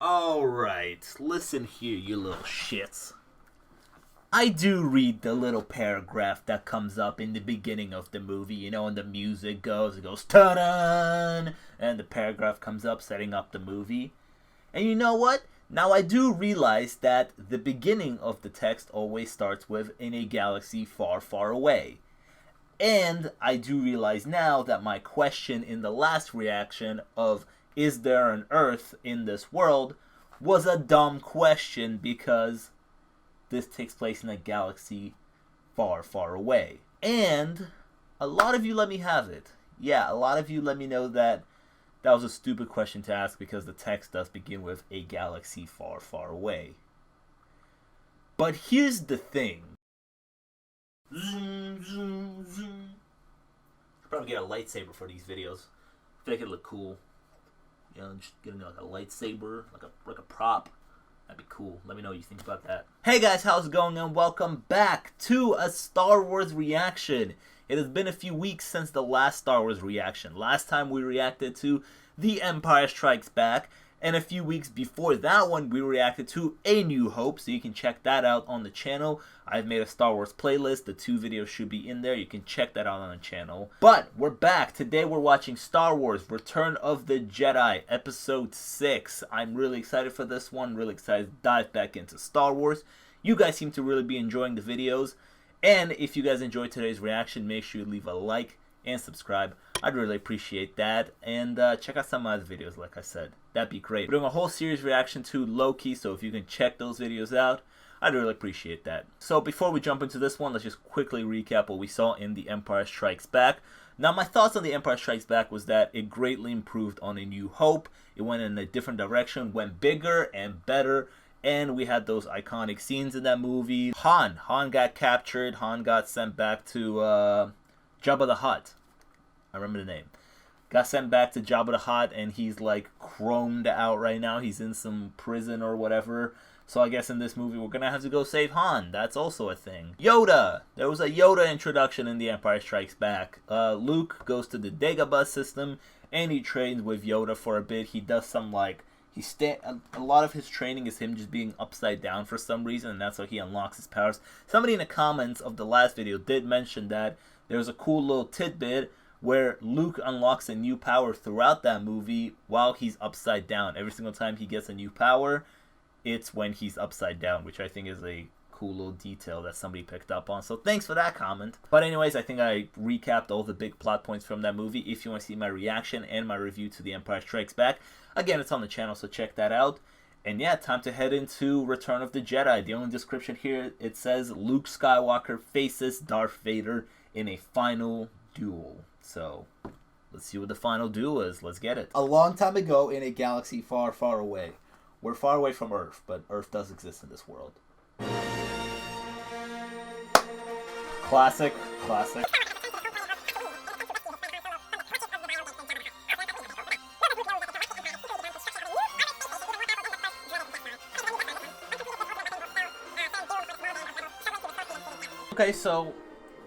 Alright, listen here, you little shits. I do read the little paragraph that comes up in the beginning of the movie, you know, and the music goes, it goes, ta-da! And the paragraph comes up setting up the movie. And you know what? Now I do realize that the beginning of the text always starts with, in a galaxy far, far away. And I do realize now that my question in the last reaction of, is there an Earth in this world, was a dumb question because this takes place in a galaxy far, far away. And a lot of you let me have it. Yeah, a lot of you let me know that that was a stupid question to ask because the text does begin with a galaxy far, far away. But here's the thing. Zoom, zoom, zoom. I'll probably get a lightsaber for these videos. I feel like it'd look cool. You know, just getting like a lightsaber, like a prop. That'd be cool. Let me know what you think about that. Hey guys, how's it going? And welcome back to a Star Wars reaction. It has been a few weeks since the last Star Wars reaction. Last time we reacted to The Empire Strikes Back. And a few weeks before that one, we reacted to A New Hope, so you can check that out on the channel. I've made a Star Wars playlist. The two videos should be in there. You can check that out on the channel. But we're back. Today we're watching Star Wars Return of the Jedi, Episode 6. I'm really excited for this one. Really excited to dive back into Star Wars. You guys seem to really be enjoying the videos. And if you guys enjoyed today's reaction, make sure you leave a like and subscribe. I'd really appreciate that. And check out some of my other videos, like I said. That'd be great. We're doing a whole series reaction to Loki, so if you can check those videos out, I'd really appreciate that. So before we jump into this one, let's just quickly recap what we saw in The Empire Strikes Back. Now, my thoughts on The Empire Strikes Back was that it greatly improved on A New Hope. It went in a different direction, went bigger and better, and we had those iconic scenes in that movie. Han got captured. Han got sent back to Jabba the Hutt. I remember the name. Got sent back to Jabba the Hutt, and he's like chromed out right now. He's in some prison or whatever. So I guess in this movie we're gonna have to go save Han. That's also a thing. Yoda! There was a Yoda introduction in The Empire Strikes Back. Luke goes to the Dagobah system, and he trains with Yoda for a bit. He does some like... a lot of his training is him just being upside down for some reason, and that's how he unlocks his powers. Somebody in the comments of the last video did mention that there was a cool little tidbit where Luke unlocks a new power throughout that movie while he's upside down. Every single time he gets a new power, it's when he's upside down, which I think is a cool little detail that somebody picked up on. So thanks for that comment. But anyways, I think I recapped all the big plot points from that movie. If you want to see my reaction and my review to The Empire Strikes Back, again, it's on the channel, so check that out. And yeah, time to head into Return of the Jedi. The only description here, it says Luke Skywalker faces Darth Vader in a final duel. So, let's see what the final duel is. Let's get it. A long time ago in a galaxy far, far away. We're far away from Earth, but Earth does exist in this world. Classic, classic. Okay, so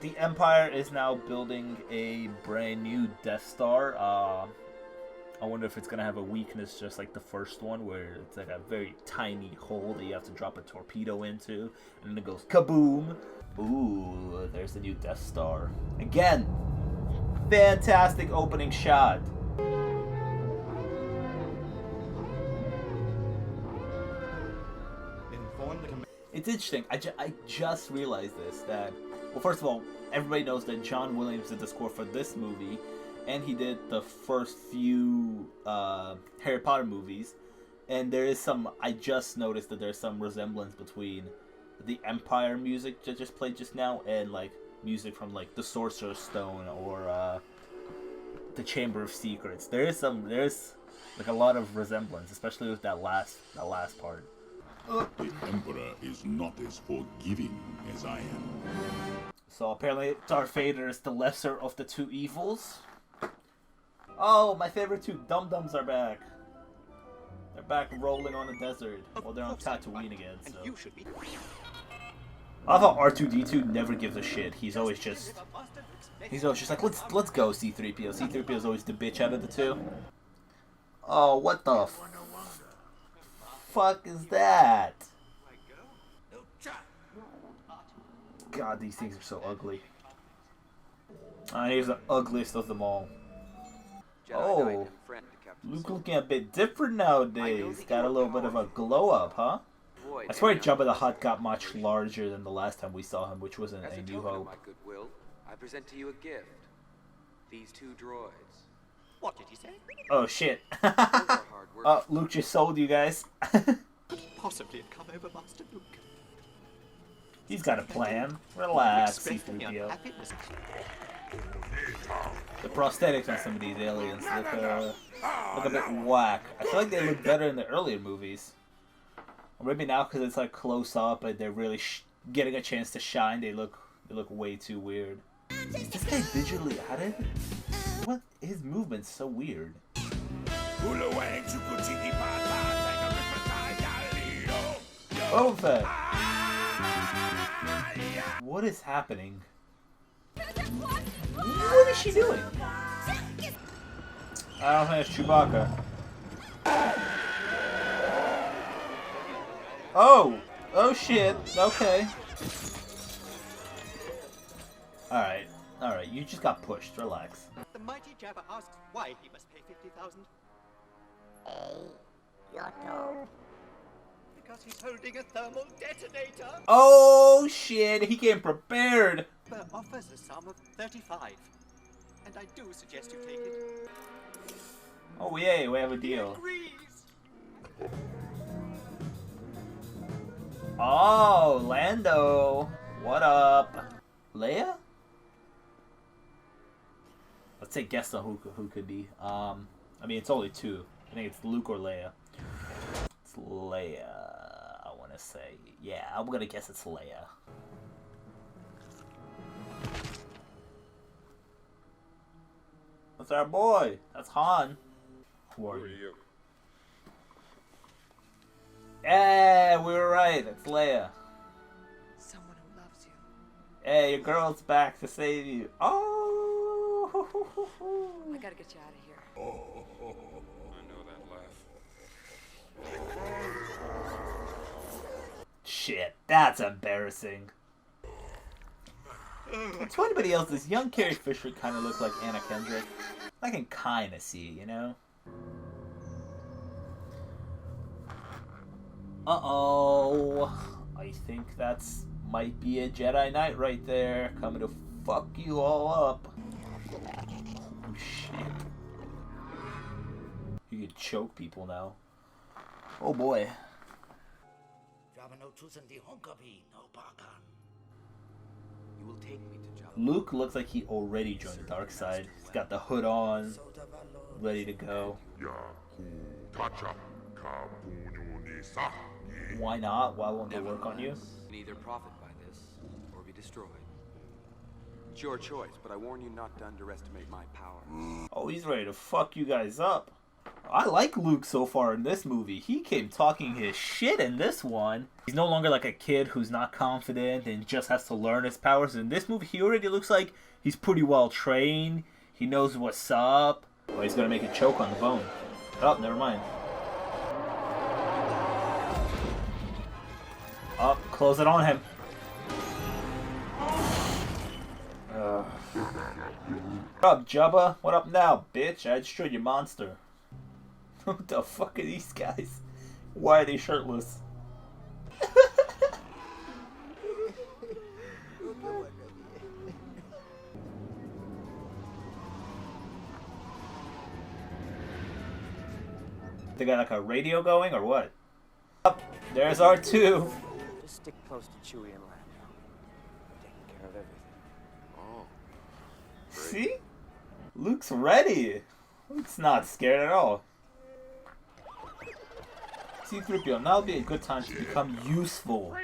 the Empire is now building a brand new Death Star. I wonder if it's going to have a weakness just like the first one, where it's like a very tiny hole that you have to drop a torpedo into, and then it goes kaboom. Ooh, there's the new Death Star. Again, fantastic opening shot. It's interesting. I just realized this, that, well, first of all, everybody knows that John Williams did the score for this movie, and he did the first few Harry Potter movies, and there is some, I just noticed that there's some resemblance between the Empire music that just played just now and like music from like the Sorcerer's Stone or the Chamber of Secrets. There's like a lot of resemblance, especially with that last part. The Emperor is not as forgiving as I am. So apparently Darth Vader is the lesser of the two evils. Oh, my favorite two Dum-Dums are back. They're back rolling on the desert. Well, they're on Tatooine again, so... I thought R2-D2 never gives a shit. He's always just like, let's go, C-3PO. C-3PO is always the bitch out of the two. Oh, what the fuck is that? God, these things are so ugly. Here's the ugliest of them all. Oh, Luke looking a bit different nowadays. Got a little bit of a glow up, huh? I swear Jabba the Hutt got much larger than the last time we saw him, which was in A New Hope. I present to you a gift. These two droids. What did he say? Oh shit. Oh, Luke just sold you guys. Could possibly have come over, Master Luke. He's got a plan. Relax, C-3PO. The prosthetics on some of these aliens look a bit whack. I feel like they look better in the earlier movies. Or maybe now because it's like close up and they're really getting a chance to shine, they look way too weird. Is this guy digitally added? What? His movement's so weird. Boba Fett! What is happening? What is she doing? I don't think it's Chewbacca. Oh! Oh shit. Okay. Alright, you just got pushed. Relax. The mighty Jabba asks why he must pay 50,000. Yoda. Because he's holding a thermal detonator. Oh shit, he came prepared. Jabba offers a sum of 35. And I do suggest you take it. Oh yay, we have a deal. He agrees. Oh, Lando. What up? Leia? Let's say guess on who could be. I mean, it's only two. I think it's Luke or Leia. It's Leia, I want to say. Yeah, I'm going to guess it's Leia. That's our boy. That's Han. Who are you? Yeah, we were right. It's Leia. Someone who loves you. Hey, your girl's back to save you. Oh! I gotta get you out of here. I know that laugh. Shit, that's embarrassing. To anybody else, does young Carrie Fisher kind of look like Anna Kendrick? I can kind of see it, you know? Uh-oh. I think that's might be a Jedi Knight right there, coming to fuck you all up. Oh, shit. You can choke people now. Oh, boy. You will take me to Jabba. Luke looks like he already joined the dark side. He's got the hood on, ready to go. Why not? Why won't they work on you? You can either profit by this or be destroyed. It's your choice, but I warn you not to underestimate my power. Oh, he's ready to fuck you guys up. I like Luke so far in this movie. He came talking his shit in this one. He's no longer like a kid who's not confident and just has to learn his powers. In this movie, he already looks like he's pretty well trained. He knows what's up. Oh, he's gonna make a choke on the bone. Oh, never mind. Oh, close it on him. What up, Jabba? What up now, bitch? I destroyed your monster. What the fuck are these guys? Why are they shirtless? They got like a radio going or what? Up, there's R2. Just stick close to Chewie and Lando. Taking care of everything. Oh. See? Luke's ready. Luke's not scared at all. C-3PO, now would be a good time to become useful.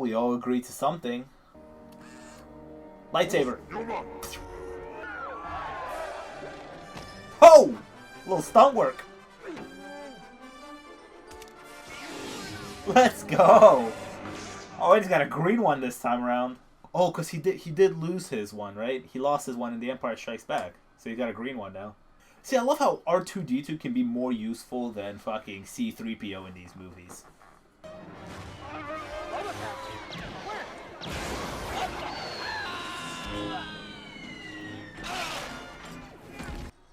We all agree to something. Lightsaber. Oh! A little stunt work. Let's go. Oh, he's got a green one this time around. Oh, because he did lose his one, right? He lost his one in The Empire Strikes Back. So he got a green one now. See, I love how R2-D2 can be more useful than fucking C-3PO in these movies.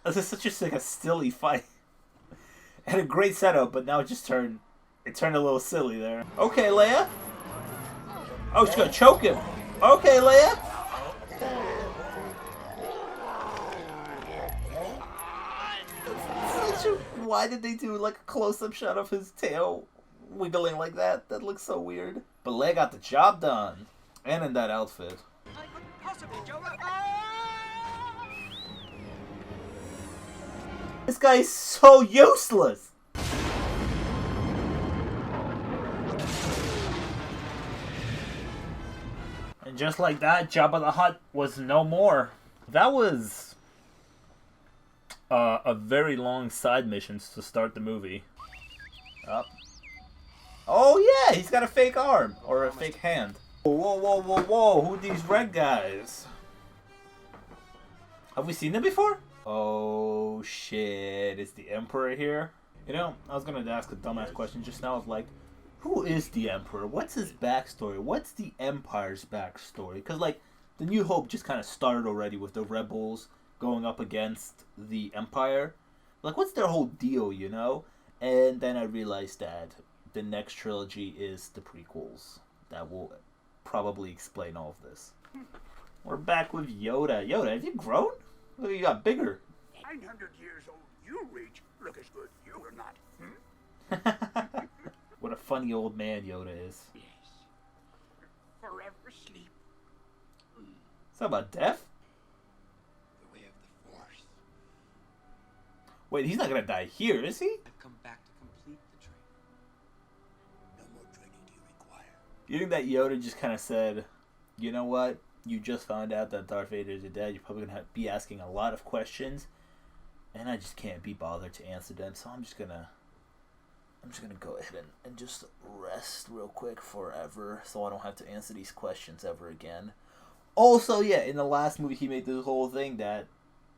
This is such a silly fight. Had a great setup, but now it turned a little silly there. Okay, Leia. Oh, she's gonna choke him. Okay, Leia. Why did they do like a close-up shot of his tail wiggling like that? That looks so weird. But Leia got the job done, and in that outfit. I couldn't possibly, Jabba. This guy is so useless. And just like that, Jabba the Hutt was no more. That was a very long side missions to start the movie. Up. Oh yeah, he's got a fake arm or a fake hand. Whoa, whoa, whoa, whoa! Who are these red guys? Have we seen them before? Oh shit! Is the Emperor here? You know, I was gonna ask a dumbass question just now of like, who is the Emperor? What's his backstory? What's the Empire's backstory? Because like, the New Hope just kind of started already with the rebels going up against the Empire. Like, what's their whole deal, you know? And then I realized that the next trilogy is the prequels. That will probably explain all of this. We're back with Yoda. Yoda, have you grown? Look, you got bigger. 900 years old, you reach look as good you will not. What a funny old man Yoda is. Yes. Forever sleep. Is that about death? The way of the Force. Wait, he's not gonna die here, is he? I've come back to complete the training. No more training do you require. You think that Yoda just kind of said, you know what? You just found out that Darth Vader is your dad. You're probably gonna be asking a lot of questions, and I just can't be bothered to answer them. So I'm just gonna go ahead and just rest real quick forever, so I don't have to answer these questions ever again. Also, yeah, in the last movie, he made this whole thing that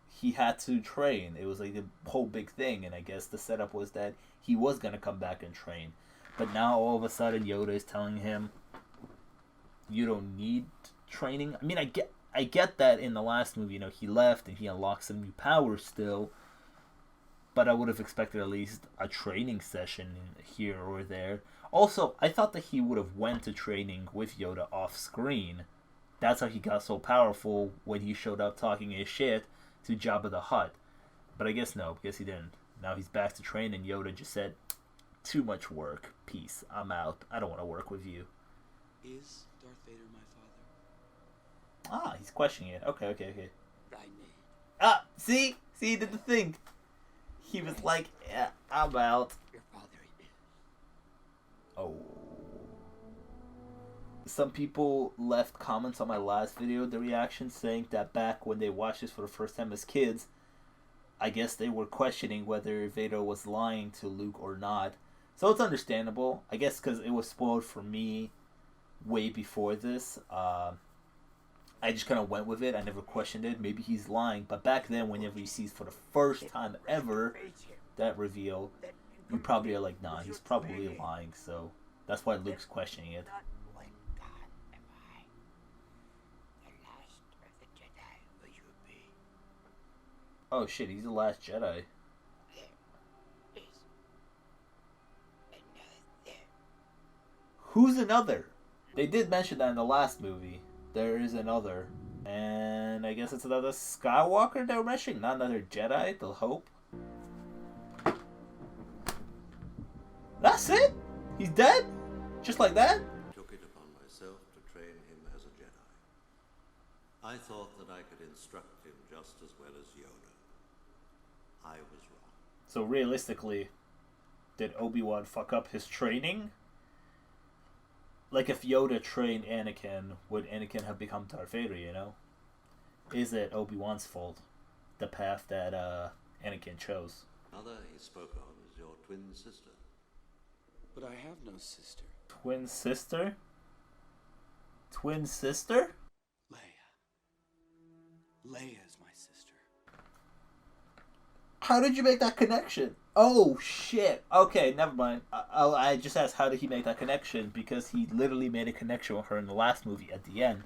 he had to train. It was like the whole big thing, and I guess the setup was that he was gonna come back and train. But now all of a sudden, Yoda is telling him, "You don't need training." I mean, I get that in the last movie, you know, he left and he unlocked some new powers still. But I would have expected at least a training session here or there. Also, I thought that he would have went to training with Yoda off screen. That's how he got so powerful when he showed up talking his shit to Jabba the Hutt. But I guess no, because he didn't. Now he's back to train and Yoda just said, "Too much work. Peace. I'm out. I don't want to work with you." Is Darth Vader my father? Ah, he's questioning it. Okay. Thy name. Ah, see? See, he did the thing. He was like, yeah, I'm out. Your father is. Oh. Some people left comments on my last video, the reaction, saying that back when they watched this for the first time as kids, I guess they were questioning whether Vader was lying to Luke or not. So it's understandable. I guess because it was spoiled for me way before this. I just kind of went with it. I never questioned it. Maybe he's lying. But back then, whenever you see for the first time ever that reveal, you probably are like, nah, he's probably lying. So that's why Luke's questioning it. Not one God am I. The last of the Jedi will you be? Oh shit, he's the last Jedi. There is another. Who's another? They did mention that in the last movie. There is another. And I guess it's another Skywalker they're mentioning, not another Jedi, the Hope. That's it? He's dead? Just like that? Took it upon myself to train him as a Jedi. I thought that I could instruct him just as well as Yoda. I was wrong. So realistically, did Obi-Wan fuck up his training? Like if Yoda trained Anakin, would Anakin have become Darth Vader, you know? Is it Obi-Wan's fault? The path that Anakin chose. Another he spoke of is your twin sister. But I have no sister. Twin sister? Twin sister? Leia's my sister. How did you make that connection? Oh, shit. Okay, never mind. I just asked how did he make that connection, because he literally made a connection with her in the last movie at the end.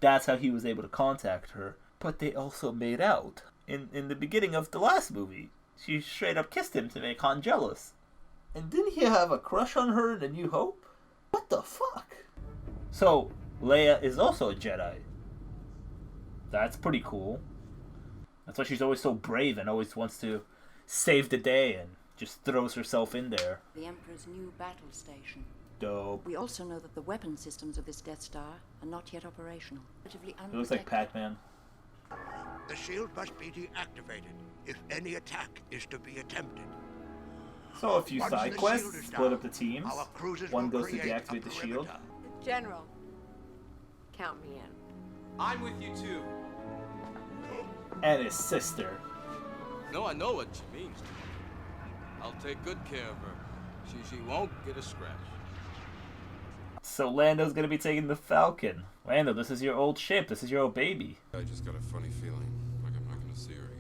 That's how he was able to contact her. But they also made out. In the beginning of the last movie, she straight up kissed him to make Han jealous. And didn't he have a crush on her in A New Hope? What the fuck? So, Leia is also a Jedi. That's pretty cool. That's why she's always so brave and always wants to save the day and just throws herself in there. The Emperor's new battle station. Dope. We also know that the weapon systems of this Death Star are not yet operational. Relatively It looks like Pac-Man. The shield must be deactivated if any attack is to be attempted. So a few Once side the quests, shield is split down, up the teams. our cruisers One will goes to create a deactivate the shield. perimeter. General, count me in. I'm with you too. And his sister. No, I know what she means. I'll take good care of her. She won't get a scratch. So Lando's gonna be taking the Falcon. Lando, this is your old ship. This is your old baby. I just got a funny feeling, like I'm not gonna see her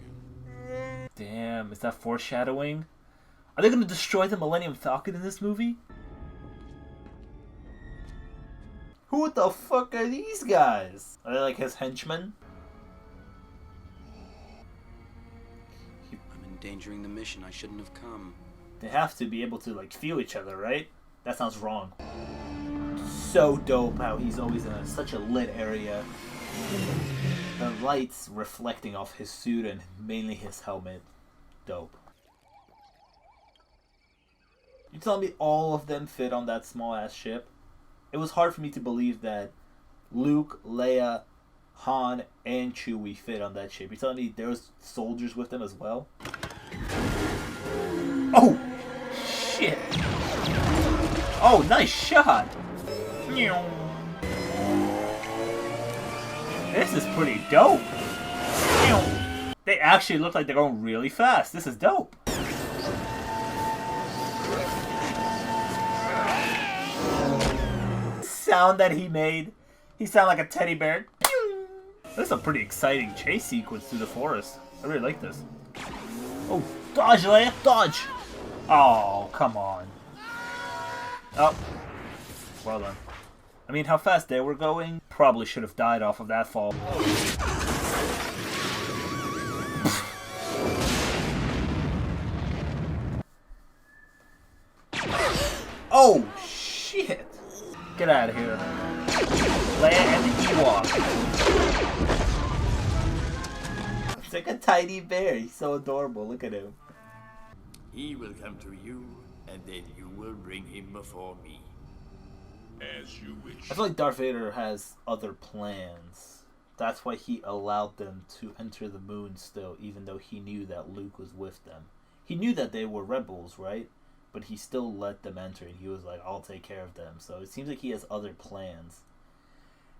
again. Damn, is that foreshadowing? Are they gonna destroy the Millennium Falcon in this movie? Who the fuck are these guys? Are they like his henchmen? I'm endangering the mission. I shouldn't have come. They have to be able to like feel each other, right? That sounds wrong. So dope how he's always in such a lit area. The lights reflecting off his suit and mainly his helmet. Dope. You telling me all of them fit on that small ass ship? It was hard for me to believe that Luke, Leia, Han, and Chewie fit on that ship. You telling me there was soldiers with them as well? Oh! Shit! Oh, nice shot! This is pretty dope! They actually look like they're going really fast. This is dope. Sound that he made. He sounded like a teddy bear. This is a pretty exciting chase sequence through the forest. I really like this. Oh, dodge, Leia, dodge! Oh, come on. Oh, well done. I mean, how fast they were going, probably should have died off of that fall. Oh, shit! Get out of here. Leia and the Ewok. It's like a tiny bear. He's so adorable. Look at him. He will come to you, and then you will bring him before me. As you wish. I feel like Darth Vader has other plans. That's why he allowed them to enter the moon still, even though he knew that Luke was with them. He knew that they were rebels, right? But he still let them enter, and he was like, I'll take care of them. So it seems like he has other plans.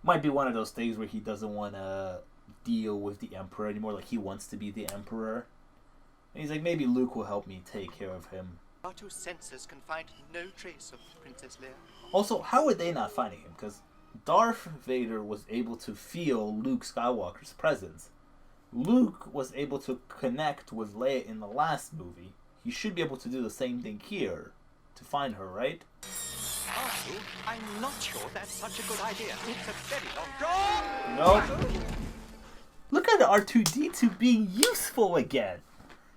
Might be one of those things where he doesn't want to deal with the Emperor anymore. Like, he wants to be the Emperor. And he's like, maybe Luke will help me take care of him. Our two senses can find no trace of Princess Leia. Also, how are they not finding him? Because Darth Vader was able to feel Luke Skywalker's presence. Luke was able to connect with Leia in the last movie. He should be able to do the same thing here to find her, right? Also, I'm not sure that's such a good idea. It's a very long draw. Nope. Look at R2-D2 being useful again.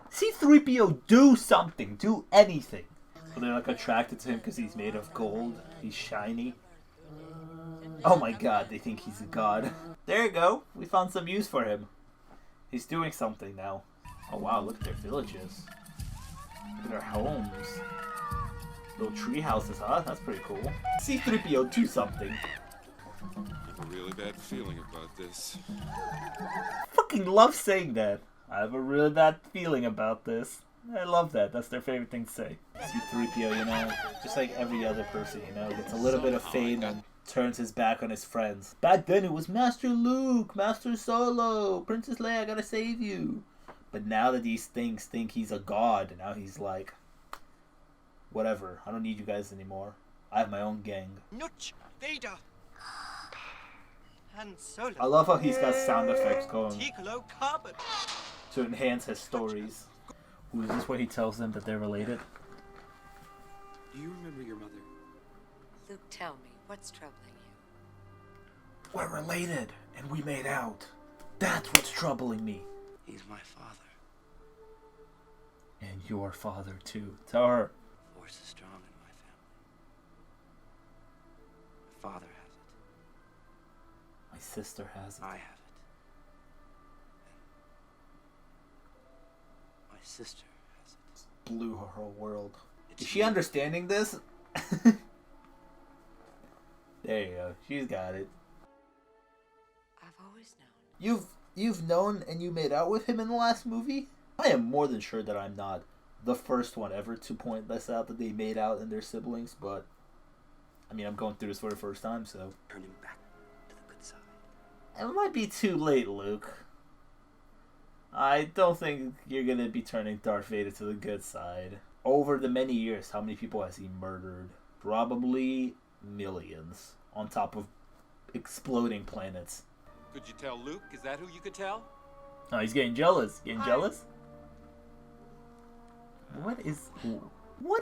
C-3PO, do something. Do anything. So they're like attracted to him because he's made of gold. He's shiny. Oh my god, they think he's a god. There you go. We found some use for him. He's doing something now. Oh wow, look at their villages. Look at their homes. Little tree houses, huh? That's pretty cool. C-3PO, do something. I have a really bad feeling about this. Fucking love saying that. I have a really bad feeling about this. I love that. That's their favorite thing to say. C-3PO, you know, just like every other person, you know, gets a little bit of fame and turns his back on his friends. Back then it was Master Luke, Master Solo, Princess Leia, I gotta save you. But now that these things think he's a god, now he's like, whatever, I don't need you guys anymore. I have my own gang. Nutch, Vader. Han Solo. I love how he's got sound effects going Carbon. to enhance his stories. Ooh, is this where he tells them that they're related? Do you remember your mother? Luke, tell me, what's troubling you? We're related, and we made out. That's what's troubling me. He's my father. And your father, too. Tell her. Force is strong in my family. My father has it. My sister has it. I have it. And my sister has it. Blew her whole world. Is she understanding this? There you go. She's got it. I've always known. You've known and you made out with him in the last movie? I am more than sure that I'm not the first one ever to point this out, that they made out and their siblings, but I mean, I'm going through this for the first time, so Turn him back to the good side. it might be too late, Luke. I don't think you're gonna be turning Darth Vader to the good side. Over the many years, how many people has he murdered? Probably millions, on top of exploding planets. Could you tell Luke? Is that who you could tell? Oh, he's getting jealous. Getting jealous? What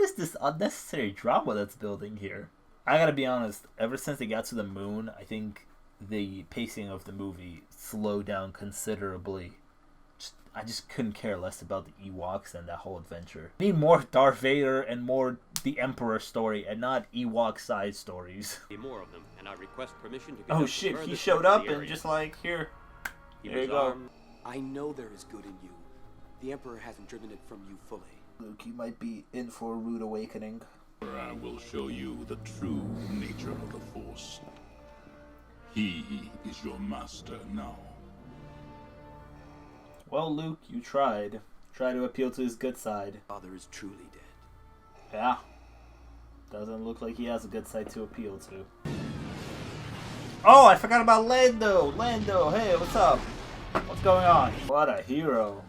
is this unnecessary drama that's building here? I gotta be honest, ever since they got to the moon, I think the pacing of the movie slowed down considerably. I just couldn't care less about the Ewoks and that whole adventure. I need more Darth Vader and more the Emperor story, and not Ewok side stories. More of them, and I request permission to Oh shit, he showed up and just like, here. There you go. I know there is good in you. The Emperor hasn't driven it from you fully. Luke, you might be in for a rude awakening. I will show you the true nature of the Force. He is your master now. Well, Luke, you tried. Try to appeal to his good side. Father is truly dead. Yeah. Doesn't look like he has a good side to appeal to. Oh, I forgot about Lando! Lando, hey, what's up? What's going on? What a hero.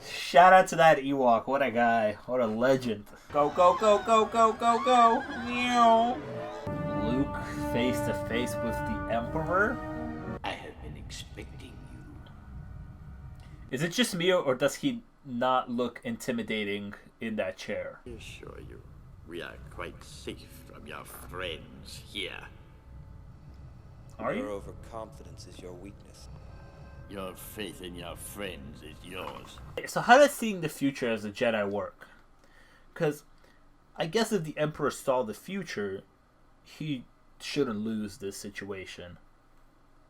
Shout out to that Ewok. What a guy. What a legend. Go, go, go, go, go, go, go. Luke face to face with the Emperor? I have been expecting you. Is it just me, or does he not look intimidating in that chair? I assure you, we are quite safe from your friends here. Are you? Your overconfidence is your weakness. Your faith in your friends is yours. So how does seeing the future as a Jedi work? Because I guess if the Emperor saw the future, he shouldn't lose this situation.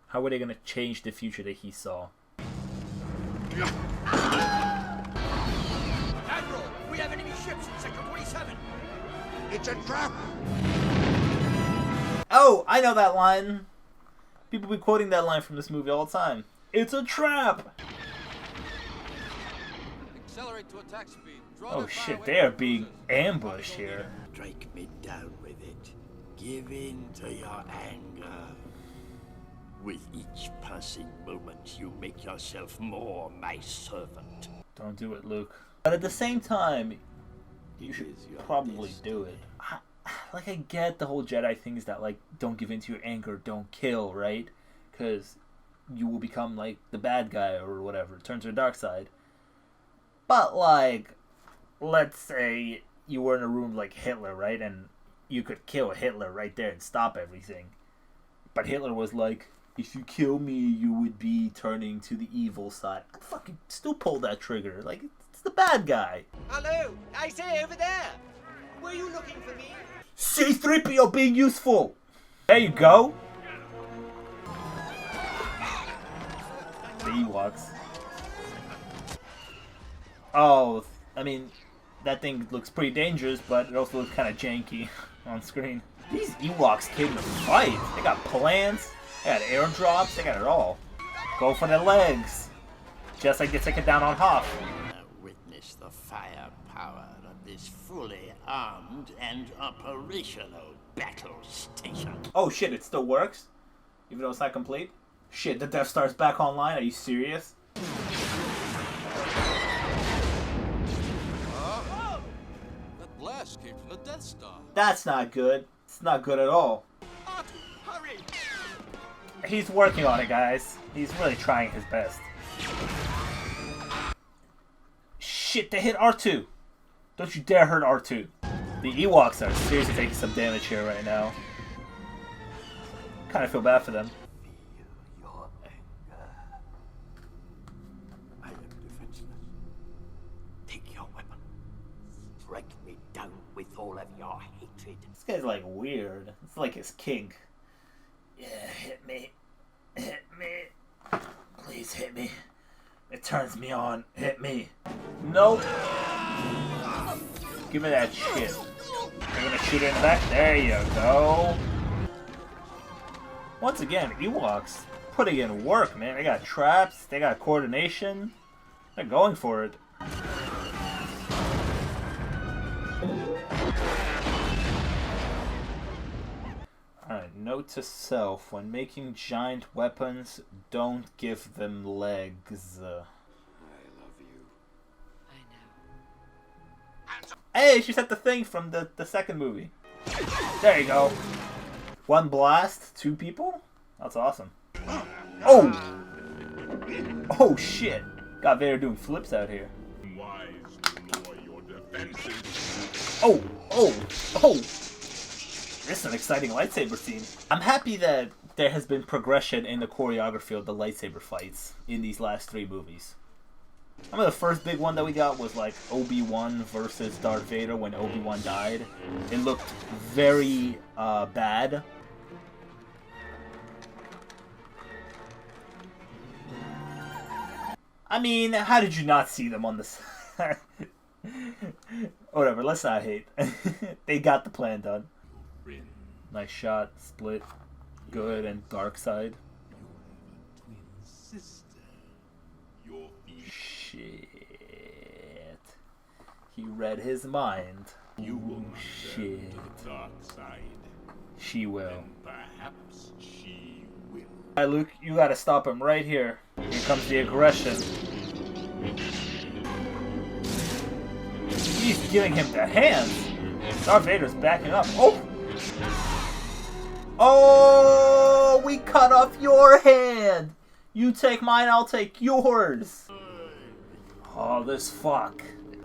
How are they going to change the future that he saw? Admiral, we have enemy ships in Sector 47. It's a trap! Oh, I know that line. People be quoting that line from this movie all the time. It's a trap! Accelerate to attack speed. Draw Oh their fire shit, away they are from being cruisers. ambushed here. Strike me down with it. Give in to your anger. With each passing moment, you make yourself more my servant. Don't do it, Luke. But at the same time, you should probably do it. I get the whole Jedi thing is that, like, don't give in to your anger, don't kill, right? Because you will become, like, the bad guy or whatever, turn to the dark side. But, like, let's say you were in a room like Hitler, right? And you could kill Hitler right there and stop everything. But Hitler was like, if you kill me, you would be turning to the evil side. I'd fucking still pull that trigger. Like, it's the bad guy. Hello, I say over there. Were you looking for me? C-3PO being useful. There you go. The Ewoks. Oh, I mean, that thing looks pretty dangerous, but it also looks kind of janky on screen. These Ewoks came to fight. They got plans, they got airdrops, they got it all. Go for the legs. Just like they took it down on Hoth. Witness the firepower of this fully armed and operational battle station. Oh shit, it still works? Even though it's not complete? Shit, the Death Star's back online? Are you serious? That blast came from That's not good. It's not good at all. Hurry! He's working on it, guys. He's really trying his best. Shit, they hit R2. Don't you dare hurt R2. The Ewoks are seriously taking some damage here right now. Kind of feel bad for them. Feel your anger. I am defenseless. Take your weapon. Strike me down with all of your hatred. This guy's like weird. It's like his kink. Yeah, hit me. Hit me. Please hit me. It turns me on. Hit me. Nope. Give me that shit. You're gonna shoot it in the back? There you go. Once again, Ewoks putting in work, man. They got traps, they got coordination. They're going for it. Alright, note to self. When making giant weapons, don't give them legs. I love you. I know. Hey, she said the thing from the second movie. There you go. One blast, 2 people? That's awesome. Oh! Oh shit! Got Vader doing flips out here. Wise to lower your defenses. Oh! Oh! Oh! This is an exciting lightsaber scene. I'm happy that there has been progression in the choreography of the lightsaber fights in these last 3 movies. I remember the first big one that we got was like Obi-Wan versus Darth Vader when Obi-Wan died. It looked very bad. I mean, how did you not see them on this? Whatever, let's not hate. They got the plan done. Nice shot, split, good, and dark side. Shit. He read his mind. You will shit. to the dark side. She will. And perhaps she will. Alright, Luke, you gotta stop him right here. Here comes the aggression. He's giving him the hands. Darth Vader's backing up. Oh! Oh! We cut off your hand! You take mine, I'll take yours! Oh, this fuck. You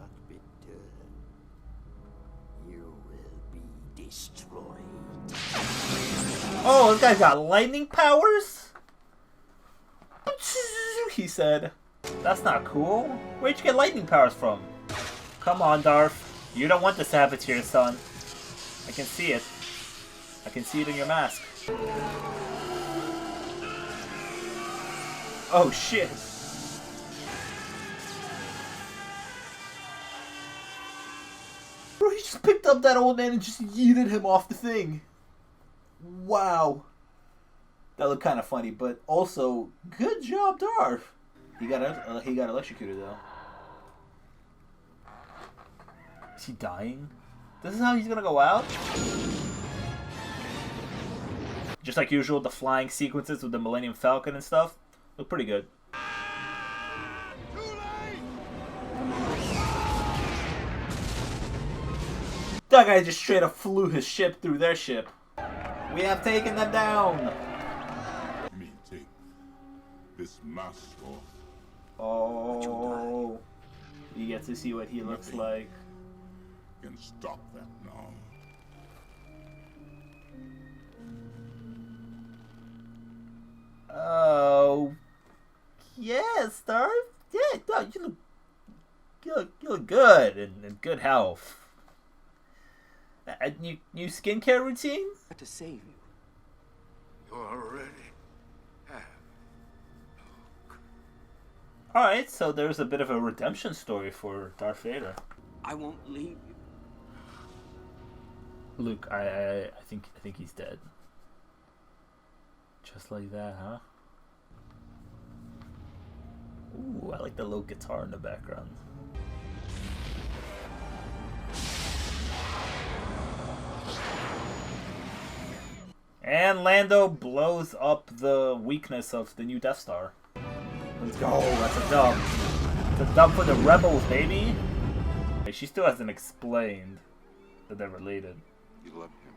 will be destroyed. Oh, this guy's got lightning powers? He said. That's not cool. Where'd you get lightning powers from? Come on, Darth. You don't want this to happen to your son. I can see it. I can see it in your mask. Oh, shit. Bro, he just picked up that old man and just yeeted him off the thing. Wow. That looked kind of funny, but also, good job, Darth. He got electrocuted, though. Is he dying? This is how he's gonna go out? Just like usual, the flying sequences with the Millennium Falcon and stuff look pretty good. That guy just straight up flew his ship through their ship. We have taken them down. Let me take this mask off. Oh, you get to see what he looks like. Can stop that now. Oh, yes, Darth. Yeah, Darth, you look good and in good health. A new skincare routine? To save you. You already have. Alright, so there's a bit of a redemption story for Darth Vader. I won't leave you. Luke, I think he's dead. Just like that, huh? Ooh, I like the little guitar in the background. And Lando blows up the weakness of the new Death Star. Let's go, that's a dub. It's a dub for the Rebels, baby! She still hasn't explained that they're related. You love him.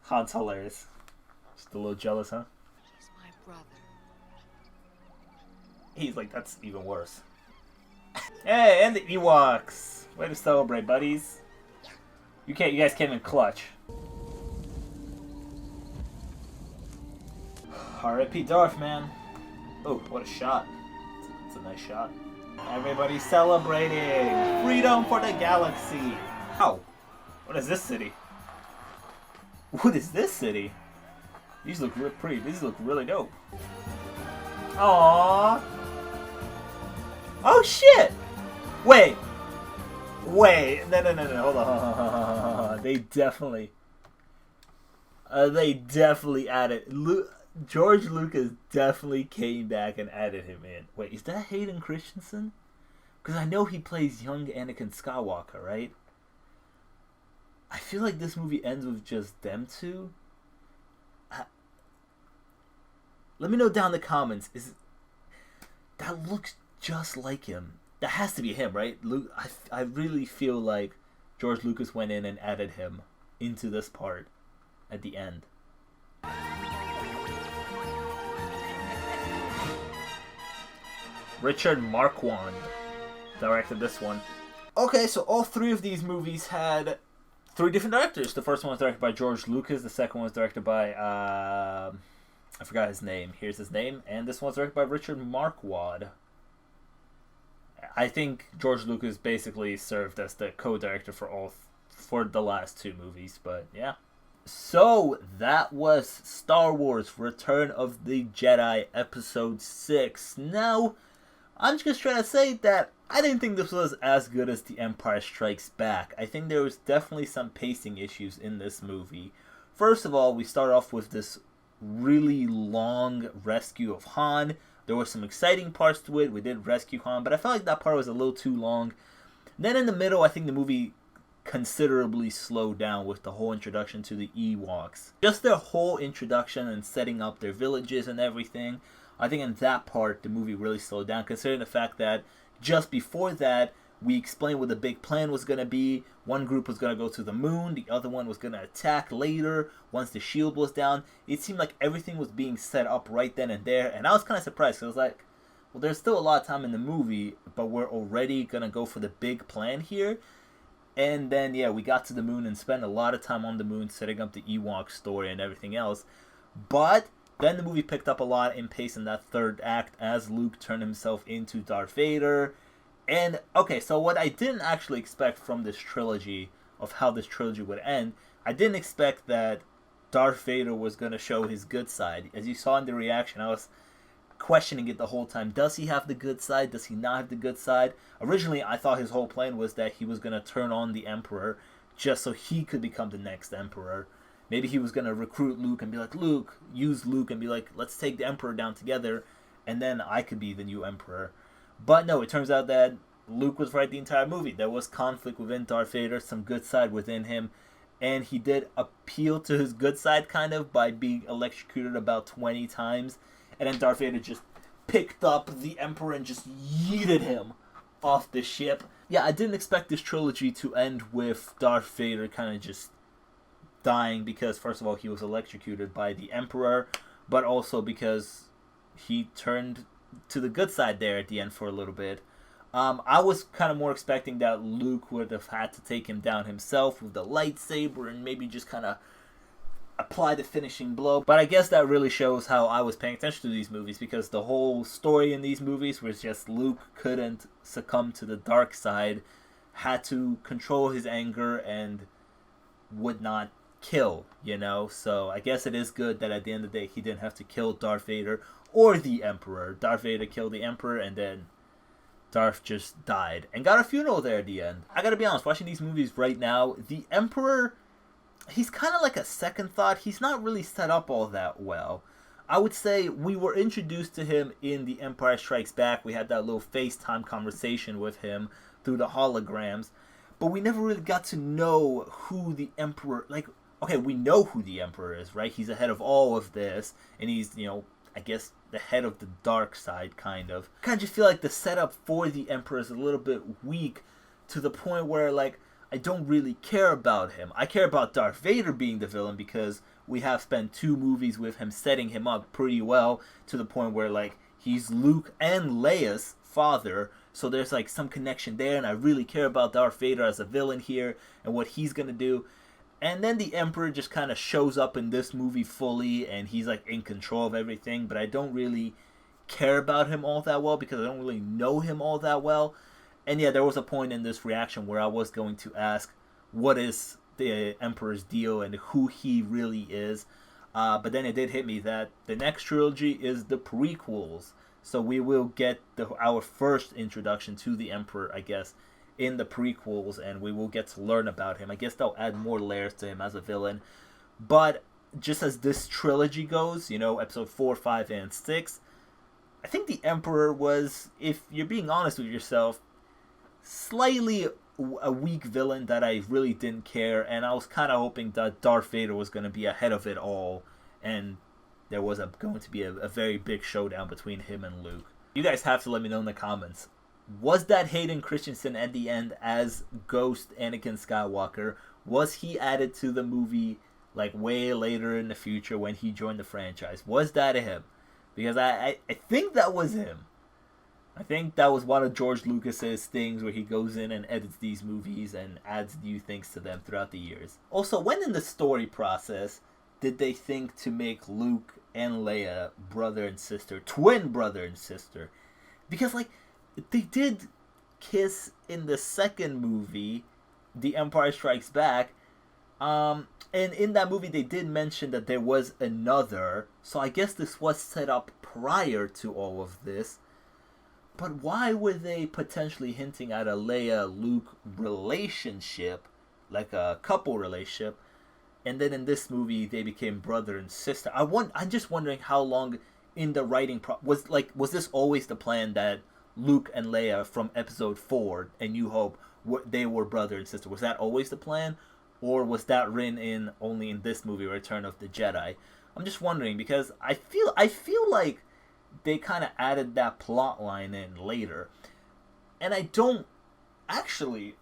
Han's hilarious. Just a little jealous, huh? He's my brother. He's like, that's even worse. Hey, and the Ewoks! Way to celebrate, buddies. You guys came in clutch. R.I.P. Darth, man. Oh, what a shot. It's a nice shot. Everybody celebrating! Freedom for the galaxy! Oh, what is this city? What is this city? These look real pretty. These look really dope. Aww. Oh shit! Wait. No. Hold on. They definitely added. George Lucas definitely came back and added him in. Wait, is that Hayden Christensen? Because I know he plays young Anakin Skywalker, right? I feel like this movie ends with just them two. Let me know down in the comments. That looks just like him. That has to be him, right? I really feel like George Lucas went in and added him into this part at the end. Richard Marquand directed this one. Okay, so all three of these movies had three different directors. The first one was directed by George Lucas. The second one was directed by, I forgot his name. Here's his name. And this one was directed by Richard Marquand. I think George Lucas basically served as the co-director for the last two movies, but yeah. So that was Star Wars Return of the Jedi Episode 6. Now, I'm just trying to say that I didn't think this was as good as The Empire Strikes Back. I think there was definitely some pacing issues in this movie. First of all, we start off with this really long rescue of Han. There were some exciting parts to it. We did rescue Han, but I felt like that part was a little too long. Then in the middle, I think the movie considerably slowed down with the whole introduction to the Ewoks. Just their whole introduction and setting up their villages and everything. I think in that part, the movie really slowed down, considering the fact that just before that, we explained what the big plan was going to be. One group was going to go to the moon. The other one was going to attack later once the shield was down. It seemed like everything was being set up right then and there. And I was kind of surprised. Because I was like, well, there's still a lot of time in the movie, but we're already going to go for the big plan here. And then, yeah, we got to the moon and spent a lot of time on the moon setting up the Ewok story and everything else. But then the movie picked up a lot in pace in that third act as Luke turned himself into Darth Vader. And, okay, so what I didn't actually expect from this trilogy, of how this trilogy would end, I didn't expect that Darth Vader was going to show his good side. As you saw in the reaction, I was questioning it the whole time. Does he have the good side? Does he not have the good side? Originally, I thought his whole plan was that he was going to turn on the Emperor just so he could become the next Emperor. Maybe he was going to recruit Luke and be like, use Luke and be like, let's take the Emperor down together, and then I could be the new Emperor. But no, it turns out that Luke was right the entire movie. There was conflict within Darth Vader, some good side within him, and he did appeal to his good side kind of by being electrocuted about 20 times, and then Darth Vader just picked up the Emperor and just yeeted him off the ship. Yeah, I didn't expect this trilogy to end with Darth Vader kind of just dying because, first of all, he was electrocuted by the Emperor, but also because he turned to the good side there at the end for a little bit. I was kind of more expecting that Luke would have had to take him down himself with the lightsaber and maybe just kind of apply the finishing blow. But I guess that really shows how I was paying attention to these movies, because the whole story in these movies was just Luke couldn't succumb to the dark side, had to control his anger and would not kill, you know? So I guess it is good that at the end of the day he didn't have to kill Darth Vader or the Emperor. Darth Vader killed the Emperor and then Darth just died and got a funeral there at the end. I gotta be honest, watching these movies right now, the Emperor, he's kind of like a second thought. He's not really set up all that well. I would say we were introduced to him in The Empire Strikes Back. We had that little FaceTime conversation with him through the holograms, but we never really got to know who the Emperor, like, okay, we know who the Emperor is, right? He's ahead of all of this, and he's, you know, I guess the head of the dark side, kind of. I kind of just feel like the setup for the Emperor is a little bit weak, to the point where, like, I don't really care about him. I care about Darth Vader being the villain because we have spent 2 movies with him setting him up pretty well to the point where, like, he's Luke and Leia's father, so there's, like, some connection there, and I really care about Darth Vader as a villain here and what he's gonna do. And then the Emperor just kind of shows up in this movie fully, and he's, like, in control of everything, but I don't really care about him all that well because I don't really know him all that well. And yeah, there was a point in this reaction where I was going to ask, what is the Emperor's deal and who he really is? But then it did hit me that the next trilogy is the prequels. So we will get our first introduction to the Emperor, I guess, in the prequels, and we will get to learn about him. I guess they'll add more layers to him as a villain. But just as this trilogy goes, you know, episode 4, 5, and 6, I think the Emperor was, if you're being honest with yourself, slightly a weak villain that I really didn't care, and I was kind of hoping that Darth Vader was going to be ahead of it all, and there was going to be a very big showdown between him and Luke. You guys have to let me know in the comments. Was that Hayden Christensen at the end as Ghost Anakin Skywalker? Was he added to the movie like way later in the future when he joined the franchise? Was that him? Because I think that was him. I think that was one of George Lucas's things where he goes in and edits these movies and adds new things to them throughout the years. Also, when in the story process did they think to make Luke and Leia brother and sister, twin brother and sister? Because, like, they did kiss in the second movie, The Empire Strikes Back, and in that movie they did mention that there was another, so I guess this was set up prior to all of this. But why were they potentially hinting at a Leia-Luke relationship, like a couple relationship, and then in this movie they became brother and sister? I'm just wondering how long in the writing was this always the plan that Luke and Leia from Episode 4, A New Hope, they were brother and sister? Was that always the plan, or was that written in only in this movie, Return of the Jedi? I'm just wondering because I feel like they kind of added that plot line in later. And I don't actually...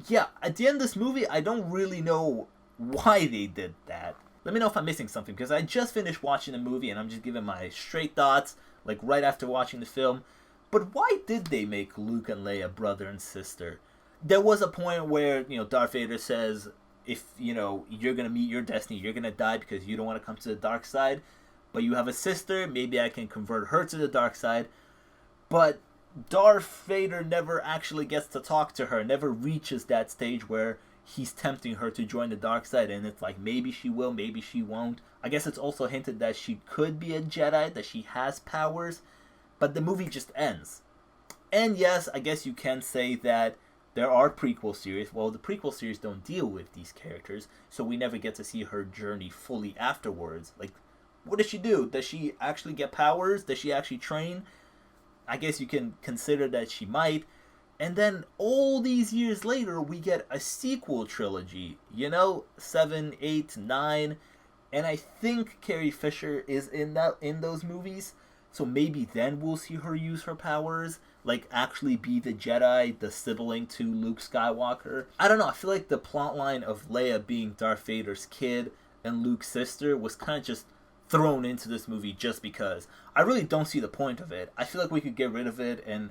Yeah, at the end of this movie, I don't really know why they did that. Let me know if I'm missing something, because I just finished watching the movie and I'm just giving my straight thoughts, like right after watching the film. But why did they make Luke and Leia brother and sister? There was a point where, you know, Darth Vader says, if, you know, you're going to meet your destiny, you're going to die because you don't want to come to the dark side. But you have a sister, maybe I can convert her to the dark side. But Darth Vader never actually gets to talk to her, never reaches that stage where he's tempting her to join the dark side, and it's like maybe she will, maybe she won't. I guess it's also hinted that she could be a Jedi, that she has powers, but the movie just ends. And yes, I guess you can say that there are prequel series. Well, the prequel series don't deal with these characters, so we never get to see her journey fully afterwards. Like, what does she do? Does she actually get powers? Does she actually train? I guess you can consider that she might. And then all these years later, we get a sequel trilogy. You know, 7, 8, 9. And I think Carrie Fisher is in those movies. So maybe then we'll see her use her powers. Like, actually be the Jedi, the sibling to Luke Skywalker. I don't know. I feel like the plotline of Leia being Darth Vader's kid and Luke's sister was kind of just thrown into this movie just because. I really don't see the point of it. I feel like we could get rid of it and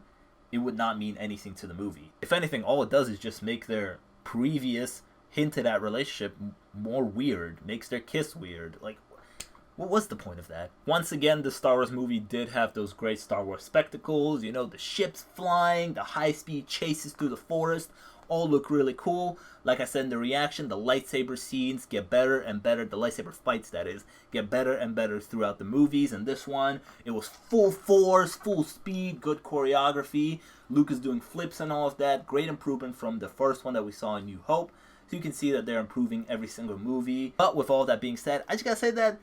it would not mean anything to the movie. If anything, all it does is just make their previous hinted at relationship more weird. Makes their kiss weird. Like, what was the point of that? Once again, the Star Wars movie did have those great Star Wars spectacles. You know, the ships flying, the high-speed chases through the forest. All look really cool. Like I said in the reaction, the lightsaber scenes get better and better. The lightsaber fights, that is, get better and better throughout the movies. And this one, it was full force, full speed, good choreography. Luke is doing flips and all of that. Great improvement from the first one that we saw in New Hope. So you can see that they're improving every single movie. But with all that being said, I just gotta say that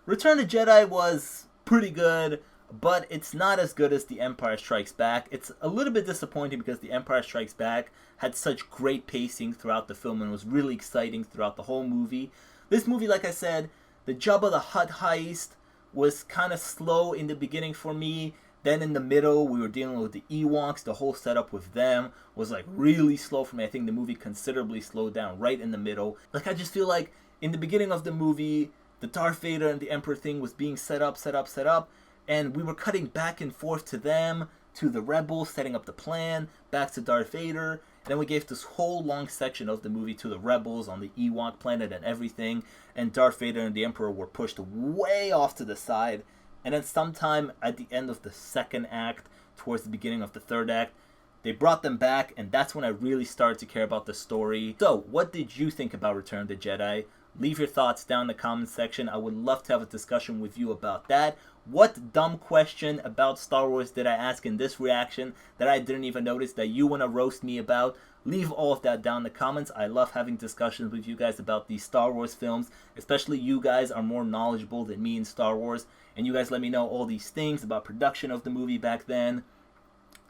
Return of the Jedi was pretty good, but it's not as good as The Empire Strikes Back. It's a little bit disappointing because The Empire Strikes Back had such great pacing throughout the film and was really exciting throughout the whole movie. This movie, like I said, the Jabba the Hutt heist was kind of slow in the beginning for me. Then in the middle, we were dealing with the Ewoks. The whole setup with them was like really slow for me. I think the movie considerably slowed down right in the middle. Like, I just feel like in the beginning of the movie, the Darth Vader and the Emperor thing was being set up, and we were cutting back and forth to them, to the rebels, setting up the plan, back to Darth Vader. And then we gave this whole long section of the movie to the rebels on the Ewok planet and everything. And Darth Vader and the Emperor were pushed way off to the side. And then sometime at the end of the second act, towards the beginning of the third act, they brought them back, and that's when I really started to care about the story. So, what did you think about Return of the Jedi? Leave your thoughts down in the comment section. I would love to have a discussion with you about that. What dumb question about Star Wars did I ask in this reaction that I didn't even notice that you want to roast me about? Leave all of that down in the comments. I love having discussions with you guys about these Star Wars films. Especially you guys are more knowledgeable than me in Star Wars. And you guys let me know all these things about production of the movie back then.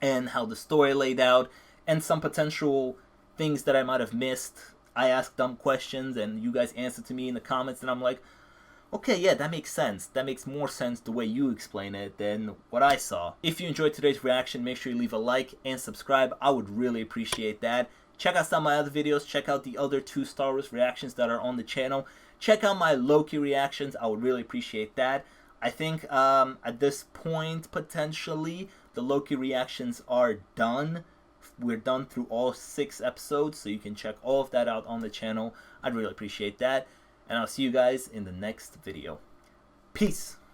And how the story laid out. And some potential things that I might have missed. I ask dumb questions and you guys answer to me in the comments. And I'm like, okay, yeah, that makes sense. That makes more sense the way you explain it than what I saw. If you enjoyed today's reaction, make sure you leave a like and subscribe. I would really appreciate that. Check out some of my other videos. Check out the other 2 Star Wars reactions that are on the channel. Check out my Loki reactions. I would really appreciate that. I think at this point, potentially, the Loki reactions are done. We're done through all 6 episodes, so you can check all of that out on the channel. I'd really appreciate that. And I'll see you guys in the next video. Peace!